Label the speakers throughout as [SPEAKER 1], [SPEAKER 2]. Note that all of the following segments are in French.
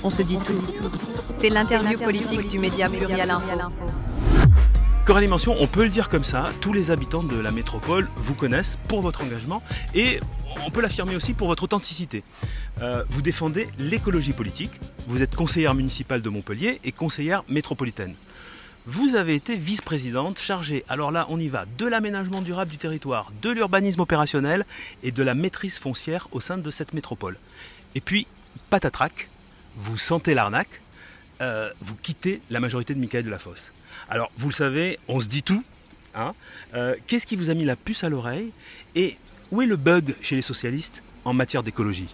[SPEAKER 1] on se dit tout. C'est l'interview politique du média Pluriel Info.
[SPEAKER 2] Coralie Mention, on peut le dire comme ça, tous les habitants de la métropole vous connaissent pour votre engagement et on peut l'affirmer aussi pour votre authenticité. Vous défendez l'écologie politique, vous êtes conseillère municipale de Montpellier et conseillère métropolitaine. Vous avez été vice-présidente chargée, alors là on y va, de l'aménagement durable du territoire, de l'urbanisme opérationnel et de la maîtrise foncière au sein de cette métropole. Et puis, patatrac, vous sentez l'arnaque, vous quittez la majorité de Mickaël Delafosse. Alors, vous le savez, on se dit tout. Hein. Qu'est-ce qui vous a mis la puce à l'oreille et où est le bug chez les socialistes en matière d'écologie ?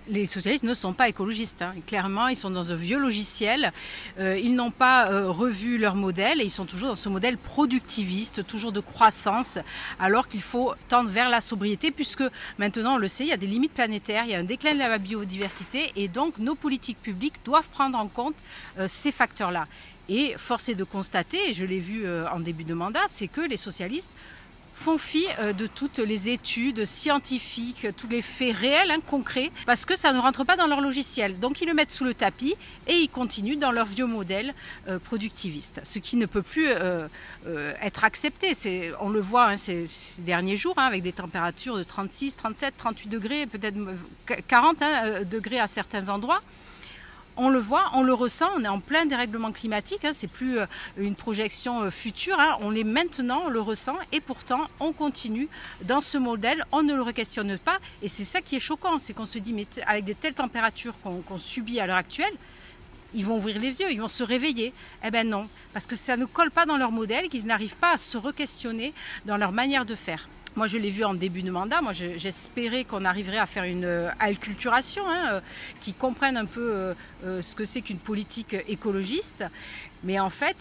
[SPEAKER 3] Les socialistes ne sont pas écologistes. Hein. Clairement, ils sont dans un vieux logiciel. Ils n'ont pas revu leur modèle et ils sont toujours dans ce modèle productiviste, toujours de croissance, alors qu'il faut tendre vers la sobriété, puisque maintenant, on le sait, il y a des limites planétaires, il y a un déclin de la biodiversité et donc nos politiques publiques doivent prendre en compte ces facteurs-là. Et force est de constater, et je l'ai vu en début de mandat, c'est que les socialistes font fi de toutes les études scientifiques, tous les faits réels, concrets, parce que ça ne rentre pas dans leur logiciel. Donc ils le mettent sous le tapis et ils continuent dans leur vieux modèle productiviste, ce qui ne peut plus être accepté. On le voit ces derniers jours, avec des températures de 36, 37, 38 degrés, peut-être 40 degrés à certains endroits. On le voit, on le ressent, on est en plein dérèglement climatique, c'est plus une projection future, on l'est maintenant, on le ressent et pourtant on continue dans ce modèle, on ne le questionne pas et c'est ça qui est choquant, c'est qu'on se dit mais avec de telles températures qu'on subit à l'heure actuelle, ils vont ouvrir les yeux, ils vont se réveiller. Eh bien non, parce que ça ne colle pas dans leur modèle, qu'ils n'arrivent pas à se re-questionner dans leur manière de faire. Moi, je l'ai vu en début de mandat. Moi, j'espérais qu'on arriverait à faire une acculturation qui comprenne un peu ce que c'est qu'une politique écologiste. Mais en fait,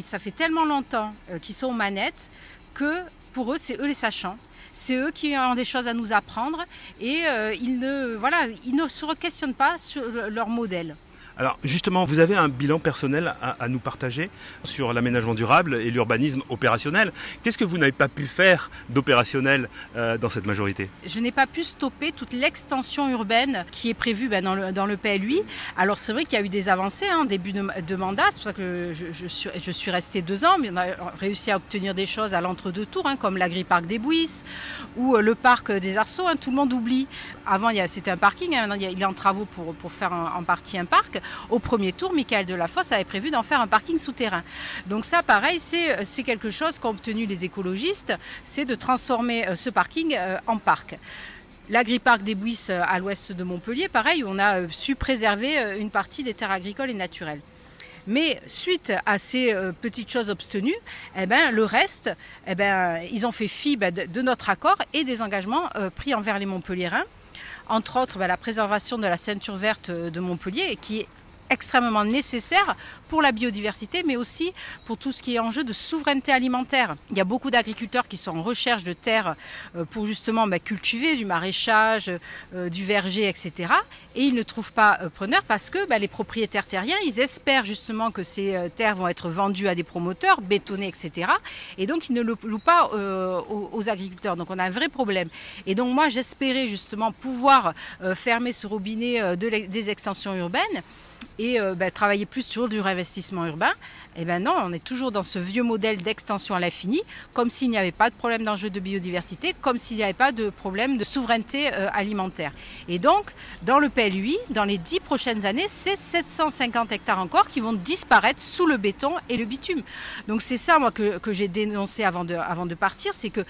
[SPEAKER 3] ça fait tellement longtemps qu'ils sont aux manettes que pour eux, c'est eux les sachants. C'est eux qui ont des choses à nous apprendre et ils ne se questionnent pas sur leur modèle.
[SPEAKER 2] Alors justement, vous avez un bilan personnel à nous partager sur l'aménagement durable et l'urbanisme opérationnel. Qu'est-ce que vous n'avez pas pu faire d'opérationnel dans cette majorité ?
[SPEAKER 3] Je n'ai pas pu stopper toute l'extension urbaine qui est prévue dans le PLUI. Alors c'est vrai qu'il y a eu des avancées en début de mandat, c'est pour ça que je suis restée 2 ans, mais on a réussi à obtenir des choses à l'entre-deux tours, comme l'agri-parc des Bouisses ou le parc des Arceaux. Tout le monde oublie. Avant, c'était un parking, maintenant il est en travaux pour faire en partie un parc. Au premier tour, Mickaël Delafosse avait prévu d'en faire un parking souterrain. Donc ça, pareil, c'est quelque chose qu'ont obtenu les écologistes, c'est de transformer ce parking en parc. L'agri-parc des Bouisses à l'ouest de Montpellier, pareil, on a su préserver une partie des terres agricoles et naturelles. Mais suite à ces petites choses obtenues, le reste, ils ont fait fi de notre accord et des engagements pris envers les Montpelliérains. Entre autres, la préservation de la ceinture verte de Montpellier, qui est extrêmement nécessaire pour la biodiversité, mais aussi pour tout ce qui est enjeu de souveraineté alimentaire. Il y a beaucoup d'agriculteurs qui sont en recherche de terres pour justement cultiver du maraîchage, du verger, etc. Et ils ne trouvent pas preneurs parce que les propriétaires terriens, ils espèrent justement que ces terres vont être vendues à des promoteurs, bétonnées, etc. Et donc ils ne le louent pas aux agriculteurs. Donc on a un vrai problème. Et donc moi j'espérais justement pouvoir fermer ce robinet des extensions urbaines et travailler plus sur du réinvestissement urbain. Eh bien non, on est toujours dans ce vieux modèle d'extension à l'infini, comme s'il n'y avait pas de problème d'enjeu de biodiversité, comme s'il n'y avait pas de problème de souveraineté alimentaire. Et donc, dans le PLUI, dans les 10 prochaines années, c'est 750 hectares encore qui vont disparaître sous le béton et le bitume. Donc c'est ça, moi, que j'ai dénoncé avant de partir, c'est que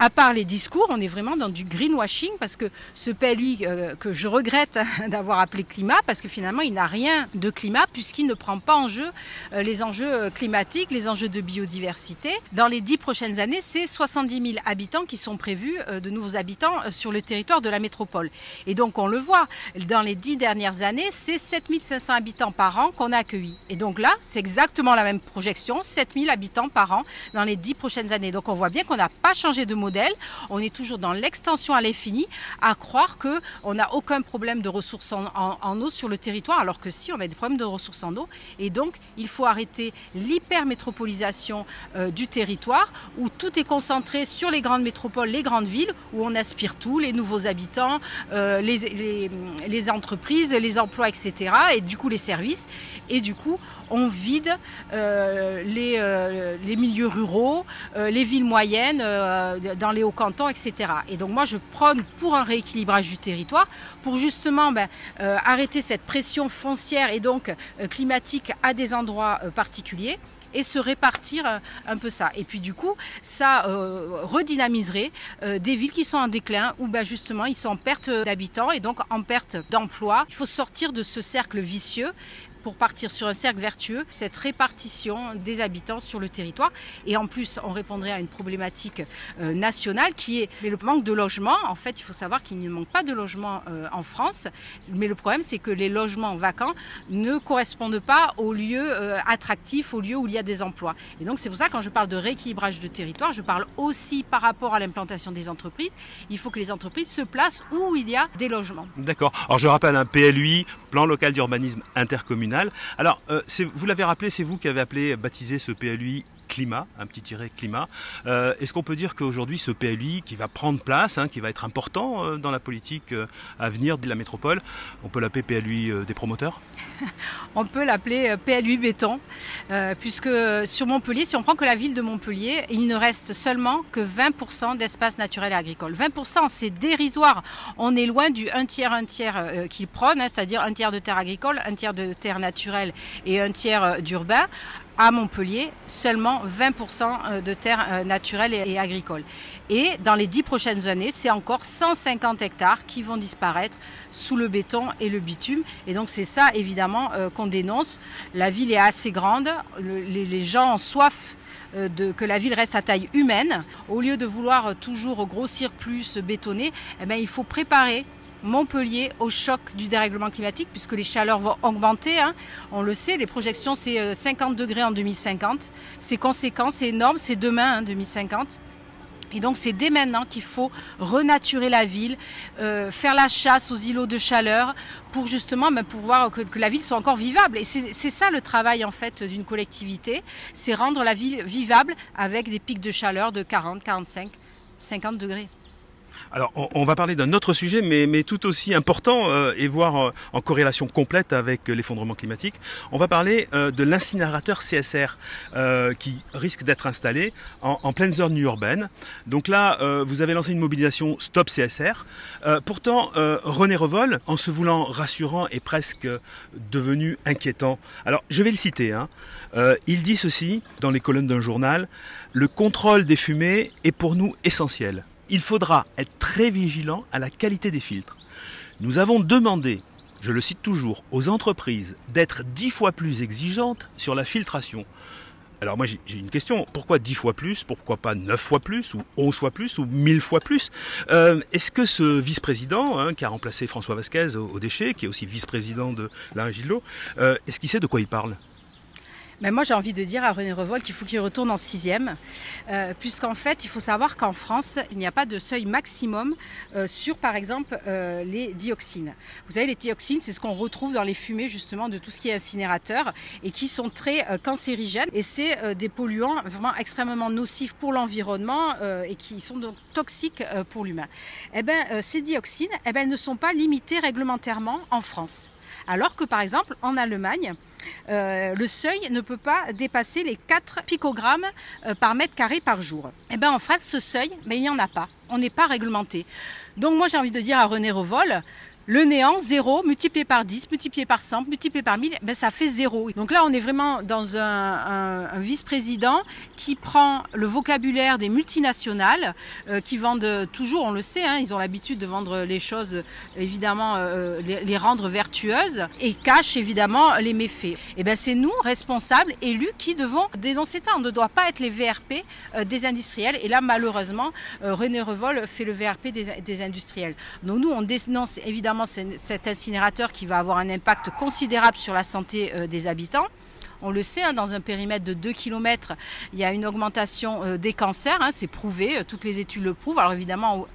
[SPEAKER 3] à part les discours, on est vraiment dans du greenwashing parce que ce PLUI que je regrette d'avoir appelé climat, parce que finalement il n'a rien de climat puisqu'il ne prend pas en jeu les enjeux climatiques, les enjeux de biodiversité. Dans les 10 prochaines années, c'est 70 000 habitants qui sont prévus, de nouveaux habitants sur le territoire de la métropole. Et donc on le voit, dans les 10 dernières années, c'est 7 500 habitants par an qu'on a accueillis. Et donc là, c'est exactement la même projection, 7 000 habitants par an dans les 10 prochaines années. Donc on voit bien qu'on n'a pas changé de modèle. On est toujours dans l'extension à l'infini, à croire qu'on n'a aucun problème de ressources en eau sur le territoire, alors que si, on a des problèmes de ressources en eau. Et donc, il faut arrêter l'hypermétropolisation du territoire, où tout est concentré sur les grandes métropoles, les grandes villes, où on aspire tout, les nouveaux habitants, les entreprises, les emplois, etc. Et du coup, les services. Et du coup, on vide les milieux ruraux, les villes moyennes, dans les hauts cantons, etc. Et donc moi, je prône pour un rééquilibrage du territoire, pour justement arrêter cette pression foncière et donc climatique à des endroits particuliers, et se répartir un peu ça. Et puis du coup, ça redynamiserait des villes qui sont en déclin, où justement ils sont en perte d'habitants et donc en perte d'emplois. Il faut sortir de ce cercle vicieux pour partir sur un cercle vertueux, cette répartition des habitants sur le territoire. Et en plus, on répondrait à une problématique nationale qui est le manque de logement. En fait, il faut savoir qu'il ne manque pas de logement en France, mais le problème, c'est que les logements vacants ne correspondent pas aux lieux attractifs, aux lieux où il y a des emplois. Et donc, c'est pour ça, quand je parle de rééquilibrage de territoire, je parle aussi par rapport à l'implantation des entreprises. Il faut que les entreprises se placent où il y a des logements.
[SPEAKER 2] D'accord. Alors, je rappelle un PLUI, plan local d'urbanisme intercommunal. Alors, vous l'avez rappelé, c'est vous qui avez baptisé ce PLUI climat, un petit tiret climat. Est-ce qu'on peut dire qu'aujourd'hui, ce PLUI qui va prendre place, qui va être important dans la politique à venir de la métropole, on peut l'appeler PLUI des promoteurs?
[SPEAKER 3] On peut l'appeler PLUI béton, puisque sur Montpellier, si on prend que la ville de Montpellier, il ne reste seulement que 20% d'espace naturel et agricole. 20%, c'est dérisoire. On est loin du un tiers qu'il prône, c'est-à-dire un tiers de terre agricole, un tiers de terre naturelle et un tiers d'urbain. À Montpellier, seulement 20% de terres naturelles et agricoles. Et dans les 10 prochaines années, c'est encore 150 hectares qui vont disparaître sous le béton et le bitume. Et donc c'est ça, évidemment, qu'on dénonce. La ville est assez grande, les gens ont soif que la ville reste à taille humaine. Au lieu de vouloir toujours grossir plus, bétonner, il faut préparer Montpellier au choc du dérèglement climatique, puisque les chaleurs vont augmenter. On le sait, les projections, c'est 50 degrés en 2050. C'est conséquent, c'est énorme, c'est demain, 2050. Et donc c'est dès maintenant qu'il faut renaturer la ville, faire la chasse aux îlots de chaleur pour justement pouvoir que la ville soit encore vivable. Et c'est ça le travail en fait d'une collectivité, c'est rendre la ville vivable avec des pics de chaleur de 40, 45, 50 degrés.
[SPEAKER 2] Alors, on va parler d'un autre sujet, mais tout aussi important et voire en corrélation complète avec l'effondrement climatique. On va parler de l'incinérateur CSR qui risque d'être installé en pleine zone urbaine. Donc là, vous avez lancé une mobilisation Stop CSR. Pourtant, René Revol, en se voulant rassurant, est presque devenu inquiétant. Alors, je vais le citer. Il dit ceci dans les colonnes d'un journal: « Le contrôle des fumées est pour nous essentiel. Il faudra être très vigilant à la qualité des filtres. Nous avons demandé, je le cite toujours, aux entreprises d'être 10 fois plus exigeantes sur la filtration. » Alors moi j'ai une question, pourquoi 10 fois plus? Pourquoi pas 9 fois plus, ou 11 fois plus, ou 1000 fois plus? Est-ce que ce vice-président, qui a remplacé François Vasquez au déchet, qui est aussi vice-président de la Régie de l'eau, est-ce qu'il sait de quoi il parle?
[SPEAKER 3] Mais moi, j'ai envie de dire à René Revol qu'il faut qu'il retourne en 6e, puisqu'en fait, il faut savoir qu'en France, il n'y a pas de seuil maximum sur, par exemple, les dioxines. Vous savez, les dioxines, c'est ce qu'on retrouve dans les fumées, justement, de tout ce qui est incinérateur, et qui sont très cancérigènes. Et c'est des polluants vraiment extrêmement nocifs pour l'environnement et qui sont donc toxiques pour l'humain. Ces dioxines, elles ne sont pas limitées réglementairement en France. Alors que, par exemple, en Allemagne, le seuil ne peut pas dépasser les 4 picogrammes par mètre carré par jour. En France, ce seuil, il n'y en a pas. On n'est pas réglementé. Donc moi, j'ai envie de dire à René Revol, le néant, 0, multiplié par 10, multiplié par 100, multiplié par 1000, ça fait 0. Donc là, on est vraiment dans un vice-président qui prend le vocabulaire des multinationales qui vendent toujours, on le sait, ils ont l'habitude de vendre les choses, évidemment, les rendre vertueuses et cachent évidemment les méfaits. C'est nous, responsables, élus, qui devons dénoncer ça. On ne doit pas être les VRP des industriels. Et là, malheureusement, René Revol fait le VRP des industriels. Donc nous, on dénonce évidemment cet incinérateur qui va avoir un impact considérable sur la santé des habitants. on le sait, dans un périmètre de 2 km, il y a une augmentation des cancers, c'est prouvé, toutes les études le prouvent. Alors évidemment,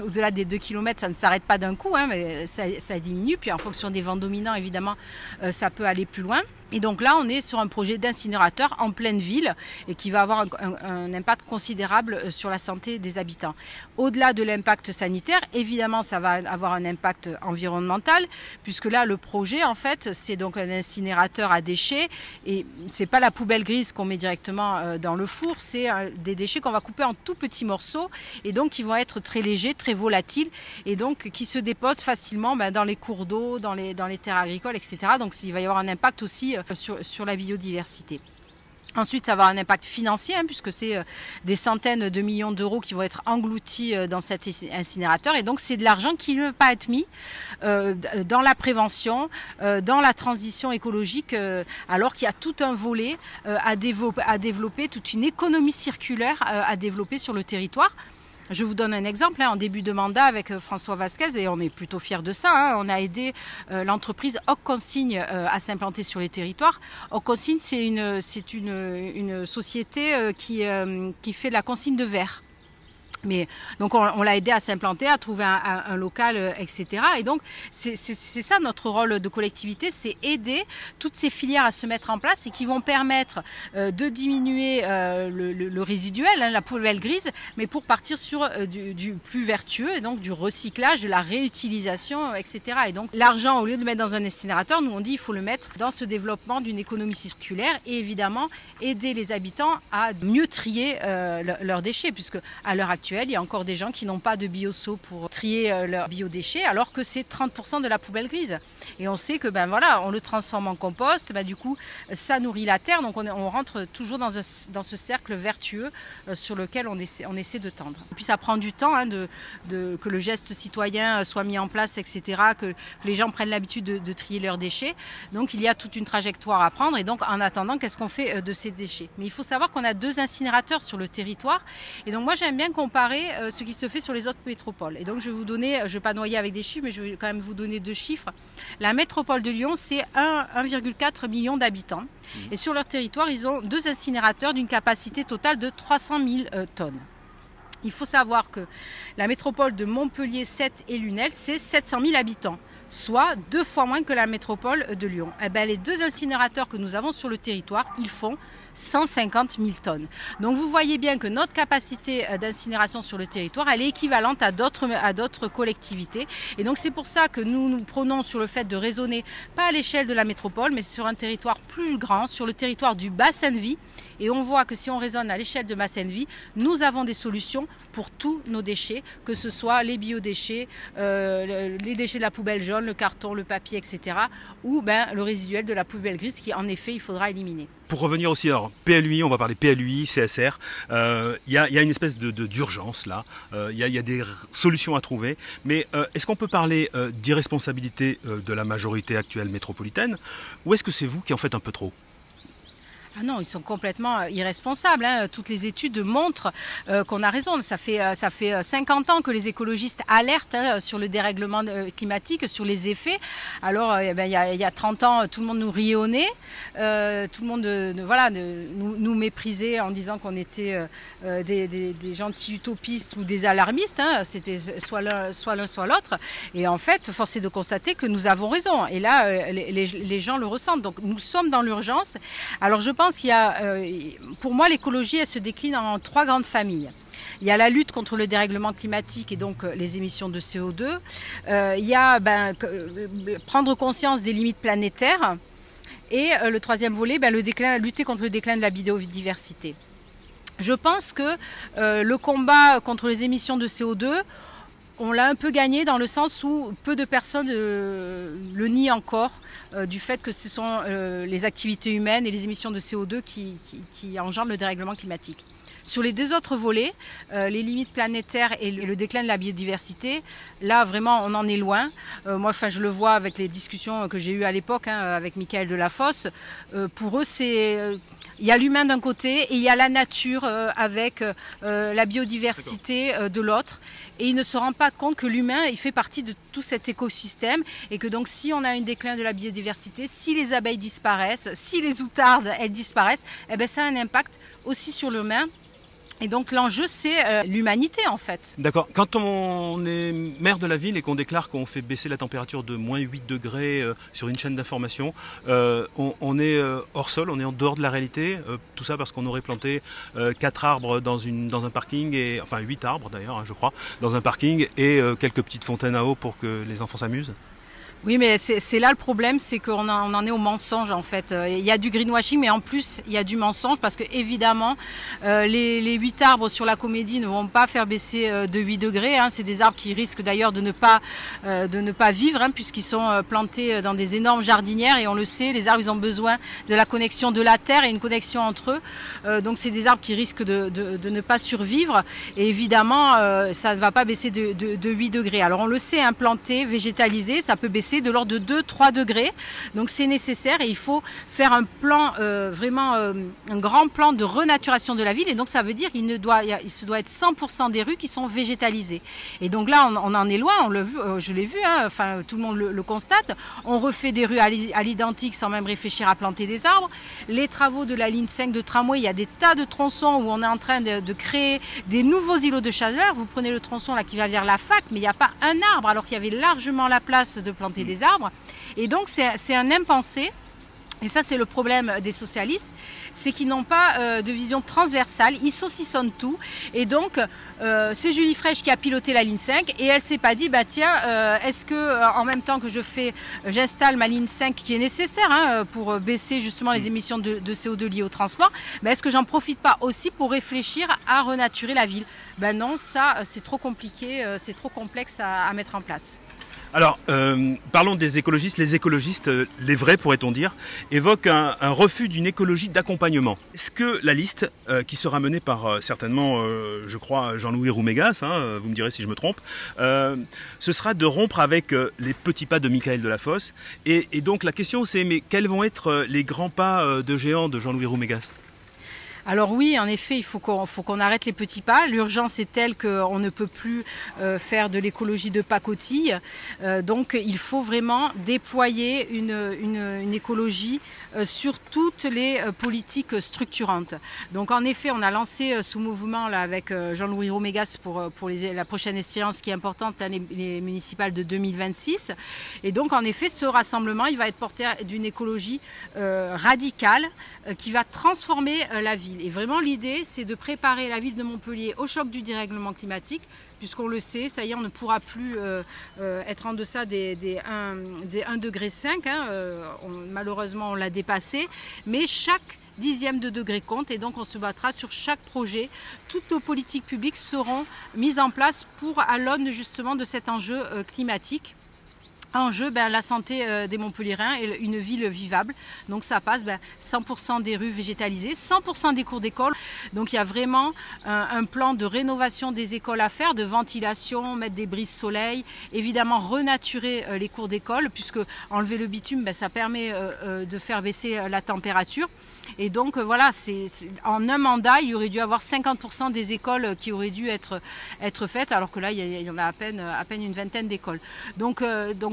[SPEAKER 3] au-delà des 2 km, ça ne s'arrête pas d'un coup, mais ça diminue. Puis en fonction des vents dominants, évidemment, ça peut aller plus loin. Et donc là, on est sur un projet d'incinérateur en pleine ville et qui va avoir un impact considérable sur la santé des habitants. Au-delà de l'impact sanitaire, évidemment, ça va avoir un impact environnemental, puisque là, le projet, en fait, c'est donc un incinérateur à déchets. Et c'est pas la poubelle grise qu'on met directement dans le four, c'est des déchets qu'on va couper en tout petits morceaux et donc qui vont être très légers, très volatiles et donc qui se déposent facilement dans les cours d'eau, dans les terres agricoles, etc. Donc il va y avoir un impact aussi sur la biodiversité. Ensuite, ça va avoir un impact financier, puisque c'est des centaines de millions d'euros qui vont être engloutis dans cet incinérateur. Et donc, c'est de l'argent qui ne va pas être mis dans la prévention, dans la transition écologique, alors qu'il y a tout un volet à développer, toute une économie circulaire à développer sur le territoire. Je vous donne un exemple. En début de mandat avec François Vasquez, et on est plutôt fiers de ça, on a aidé l'entreprise Hog Consigne à s'implanter sur les territoires. Hog Consigne, c'est une société qui fait de la consigne de verre. Mais donc on l'a aidé à s'implanter, à trouver un local, etc. Et donc c'est ça notre rôle de collectivité, c'est aider toutes ces filières à se mettre en place et qui vont permettre de diminuer le résiduel, la poubelle grise, mais pour partir sur du plus vertueux, et donc du recyclage, de la réutilisation, etc. Et donc l'argent, au lieu de le mettre dans un incinérateur, nous on dit il faut le mettre dans ce développement d'une économie circulaire et évidemment aider les habitants à mieux trier leurs déchets, puisque à l'heure actuelle, il y a encore des gens qui n'ont pas de bioseau pour trier leurs biodéchets, alors que c'est 30% de la poubelle grise. Et on sait que on le transforme en compost, du coup ça nourrit la terre, donc on rentre toujours dans ce cercle vertueux sur lequel on essaie de tendre. Et puis ça prend du temps que le geste citoyen soit mis en place, etc., que les gens prennent l'habitude de trier leurs déchets. Donc il y a toute une trajectoire à prendre, et donc en attendant, qu'est-ce qu'on fait de ces déchets? Mais il faut savoir qu'on a 2 incinérateurs sur le territoire, et donc moi j'aime bien comparer ce qui se fait sur les autres métropoles. Et donc je vais vous donner, je ne vais pas noyer avec des chiffres, mais je vais quand même vous donner 2 chiffres. La métropole de Lyon, c'est 1,4 million d'habitants. Et sur leur territoire, ils ont 2 incinérateurs d'une capacité totale de 300 000 tonnes. Il faut savoir que la métropole de Montpellier, Sète et Lunel, c'est 700 000 habitants, soit 2 fois moins que la métropole de Lyon. Les 2 incinérateurs que nous avons sur le territoire, ils font 150 000 tonnes. Donc vous voyez bien que notre capacité d'incinération sur le territoire, elle est équivalente à d'autres collectivités. Et donc c'est pour ça que nous prenons sur le fait de raisonner, pas à l'échelle de la métropole, mais sur un territoire plus grand, sur le territoire du bassin de vie. Et on voit que si on raisonne à l'échelle de bassin de vie, nous avons des solutions pour tous nos déchets, que ce soit les biodéchets, les déchets de la poubelle jaune, le carton, le papier, etc. ou le résiduel de la poubelle grise qui, en effet, il faudra éliminer.
[SPEAKER 2] Pour revenir aussi, alors PLUI, on va parler PLUI, CSR, il y a une espèce d'urgence là, il y a des solutions à trouver, mais est-ce qu'on peut parler d'irresponsabilité de la majorité actuelle métropolitaine, ou est-ce que c'est vous qui en faites un peu trop ?
[SPEAKER 3] Ah non, ils sont complètement irresponsables. Toutes les études montrent qu'on a raison. Ça fait 50 ans que les écologistes alertent sur le dérèglement climatique, sur les effets. Alors, il y a 30 ans, tout le monde nous riait au nez. Tout le monde nous méprisait en disant qu'on était des gentils utopistes ou des alarmistes. C'était soit l'un, soit l'autre. Et en fait, force est de constater que nous avons raison. Et là, les gens le ressentent. Donc, nous sommes dans l'urgence. Alors, je pense qu'il y a, pour moi, l'écologie, elle se décline en 3 grandes familles. Il y a la lutte contre le dérèglement climatique et donc les émissions de CO2. Il y a prendre conscience des limites planétaires. Et le 3e volet, lutter contre le déclin de la biodiversité. Je pense que le combat contre les émissions de CO2, on l'a un peu gagné dans le sens où peu de personnes le nient encore, du fait que ce sont les activités humaines et les émissions de CO2 qui engendrent le dérèglement climatique. Sur les 2 autres volets, les limites planétaires et le déclin de la biodiversité, là vraiment on en est loin. Moi, je le vois avec les discussions que j'ai eues à l'époque avec Michael Delafosse. Pour eux, il y a l'humain d'un côté et il y a la nature avec la biodiversité de l'autre. et il ne se rend pas compte que l'humain il fait partie de tout cet écosystème et que donc si on a un déclin de la biodiversité, si les abeilles disparaissent, si les outardes elles disparaissent, eh ben, ça a un impact aussi sur l'humain. Et donc l'enjeu c'est l'humanité en fait.
[SPEAKER 2] D'accord. Quand on est maire de la ville et qu'on déclare qu'on fait baisser la température de moins 8 degrés sur une chaîne d'information, on est hors sol, on est en dehors de la réalité. Tout ça parce qu'on aurait planté 4 arbres dans un parking, enfin 8 arbres d'ailleurs, hein, je crois, dans un parking et quelques petites fontaines à eau pour que les enfants s'amusent.
[SPEAKER 3] Oui, mais c'est là le problème, c'est qu'on en est au mensonge en fait. Il y a du greenwashing, mais en plus il y a du mensonge parce que évidemment les 8 arbres sur la Comédie ne vont pas faire baisser de 8 degrés. Hein. C'est des arbres qui risquent d'ailleurs de ne pas vivre hein, puisqu'ils sont plantés dans des énormes jardinières et on le sait, les arbres ils ont besoin de la connexion de la terre et une connexion entre eux. Donc c'est des arbres qui risquent de ne pas survivre et évidemment ça ne va pas baisser de 8 degrés. Alors on le sait, hein, planté, végétalisé, ça peut baisser de l'ordre de 2-3 degrés. Donc c'est nécessaire et il faut faire un plan, vraiment un grand plan de renaturation de la ville. Et donc ça veut dire qu'il se doit être 100% des rues qui sont végétalisées. Et donc là on en est loin, je l'ai vu, hein, enfin, tout le monde le constate. On refait des rues à l'identique sans même réfléchir à planter des arbres. Les travaux de la ligne 5 de tramway, il y a des tas de tronçons où on est en train de créer des nouveaux îlots de chaleur. Vous prenez le tronçon là qui va vers la fac, mais il n'y a pas un arbre alors qu'il y avait largement la place de planter des arbres. Et donc c'est un impensé. Et ça, c'est le problème des socialistes, c'est qu'ils n'ont pas de vision transversale, ils saucissonnent tout. Et donc, c'est Julie Fraîche qui a piloté la ligne 5 et elle s'est pas dit, bah tiens, est-ce que en même temps que j'installe ma ligne 5 qui est nécessaire hein, pour baisser justement les émissions de CO2 liées au transport, bah, est-ce que j'en profite pas aussi pour réfléchir à renaturer la ville? Ben non, ça, c'est trop compliqué, c'est trop complexe à mettre en place.
[SPEAKER 2] Alors, parlons des écologistes. Les écologistes, les vrais pourrait-on dire, évoquent un refus d'une écologie d'accompagnement. Est-ce que la liste, qui sera menée par certainement, je crois, Jean-Louis Roumégas, hein, vous me direz si je me trompe, ce sera de rompre avec les petits pas de Michaël Delafosse. Et donc la question c'est, mais quels vont être les grands pas de géant de Jean-Louis Roumégas ?
[SPEAKER 3] Alors oui, en effet, il faut qu'on arrête les petits pas. L'urgence est telle qu'on ne peut plus faire de l'écologie de pacotille. Donc il faut vraiment déployer une écologie sur toutes les politiques structurantes. Donc en effet, on a lancé ce mouvement là avec Jean-Louis Roumégas pour la prochaine échéance qui est importante, hein, les municipales de 2026. Et donc en effet, ce rassemblement, il va être porté d'une écologie radicale qui va transformer la ville. Et vraiment l'idée c'est de préparer la ville de Montpellier au choc du dérèglement climatique, puisqu'on le sait, ça y est, on ne pourra plus être en deçà des 1,5 degré. Hein, malheureusement on l'a dépassé, mais chaque dixième de degré compte et donc on se battra sur chaque projet. Toutes nos politiques publiques seront mises en place à l'aune justement de cet enjeu climatique. En jeu, la santé des Montpelliérains et une ville vivable. Donc ça passe 100% des rues végétalisées, 100% des cours d'école. Donc il y a vraiment un plan de rénovation des écoles à faire, de ventilation, mettre des brises soleil, évidemment renaturer les cours d'école, puisque enlever le bitume, ça permet de faire baisser la température. Et donc voilà, en un mandat, il y aurait dû avoir 50% des écoles qui auraient dû être faites, alors que là, il y en a à peine une vingtaine d'écoles. Donc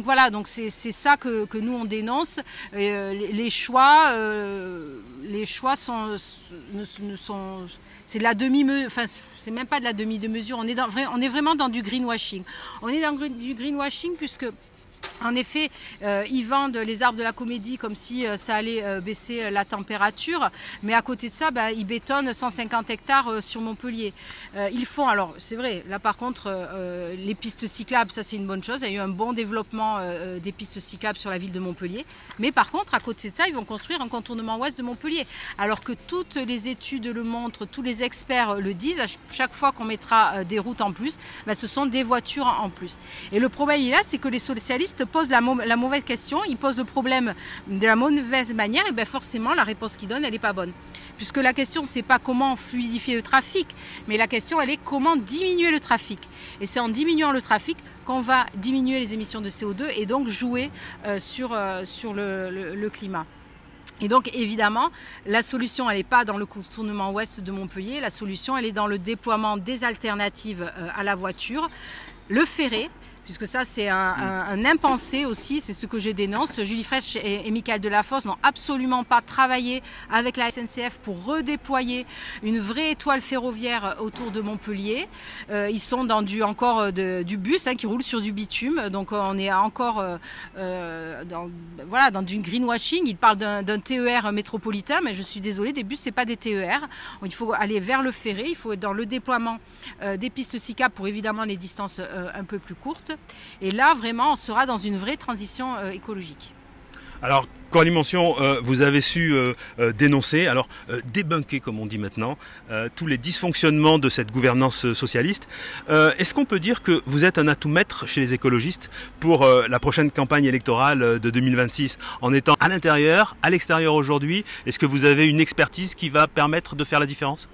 [SPEAKER 3] voilà, donc c'est ça que nous on dénonce. Les choix c'est de la demi-mesure, enfin c'est même pas de la demi-mesure, on est vraiment dans du greenwashing. On est dans du greenwashing puisque en effet, ils vendent les arbres de la Comédie comme si ça allait baisser la température, mais à côté de ça, ils bétonnent 150 hectares sur Montpellier. Ils font, alors c'est vrai, là par contre, les pistes cyclables, ça c'est une bonne chose, il y a eu un bon développement des pistes cyclables sur la ville de Montpellier, mais par contre, à côté de ça, ils vont construire un contournement ouest de Montpellier, alors que toutes les études le montrent, tous les experts le disent, à chaque fois qu'on mettra des routes en plus, ce sont des voitures en plus. Et le problème là, c'est que les socialistes posent la mauvaise question, ils posent le problème de la mauvaise manière, et forcément la réponse qu'ils donnent elle n'est pas bonne. Puisque la question c'est pas comment fluidifier le trafic, mais la question elle est comment diminuer le trafic. Et c'est en diminuant le trafic qu'on va diminuer les émissions de CO2 et donc jouer sur le climat. Et donc évidemment, la solution elle n'est pas dans le contournement ouest de Montpellier, la solution elle est dans le déploiement des alternatives à la voiture, le ferré, puisque ça c'est un impensé aussi, c'est ce que je dénonce. Julie Fraîche et Michael Delafosse n'ont absolument pas travaillé avec la SNCF pour redéployer une vraie étoile ferroviaire autour de Montpellier. Ils sont dans du bus qui roule sur du bitume, donc on est encore dans du greenwashing. Ils parlent d'un TER métropolitain, mais je suis désolée, des bus c'est pas des TER. Il faut aller vers le ferré, il faut être dans le déploiement des pistes cyclables pour évidemment les distances un peu plus courtes. Et là, vraiment, on sera dans une vraie transition écologique.
[SPEAKER 2] Alors, Coralie Mention, vous avez su dénoncer, débunker comme on dit maintenant, tous les dysfonctionnements de cette gouvernance socialiste. Est-ce qu'on peut dire que vous êtes un atout maître chez les écologistes pour la prochaine campagne électorale de 2026 en étant à l'intérieur, à l'extérieur aujourd'hui? Est-ce que vous avez une expertise qui va permettre de faire la différence?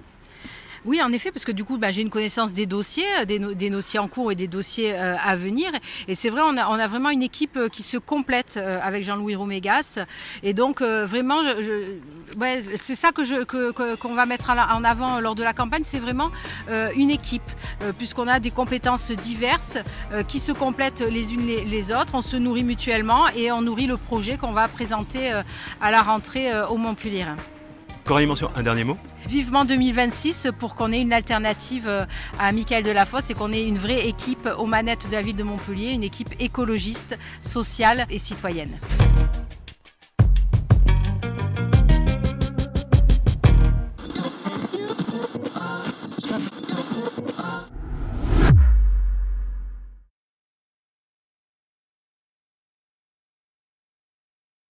[SPEAKER 3] Oui, en effet, parce que du coup, j'ai une connaissance des dossiers, des dossiers en cours et des dossiers à venir. Et c'est vrai, on a vraiment une équipe qui se complète avec Jean-Louis Romégas. Et donc, vraiment, c'est ça qu'on va mettre en avant lors de la campagne. C'est vraiment une équipe, puisqu'on a des compétences diverses qui se complètent les unes les autres. On se nourrit mutuellement et on nourrit le projet qu'on va présenter à la rentrée au Montpelliérain.
[SPEAKER 2] Coralie Mention, un dernier mot?
[SPEAKER 3] Vivement 2026 pour qu'on ait une alternative à Michael Delafosse et qu'on ait une vraie équipe aux manettes de la ville de Montpellier, une équipe écologiste, sociale et citoyenne.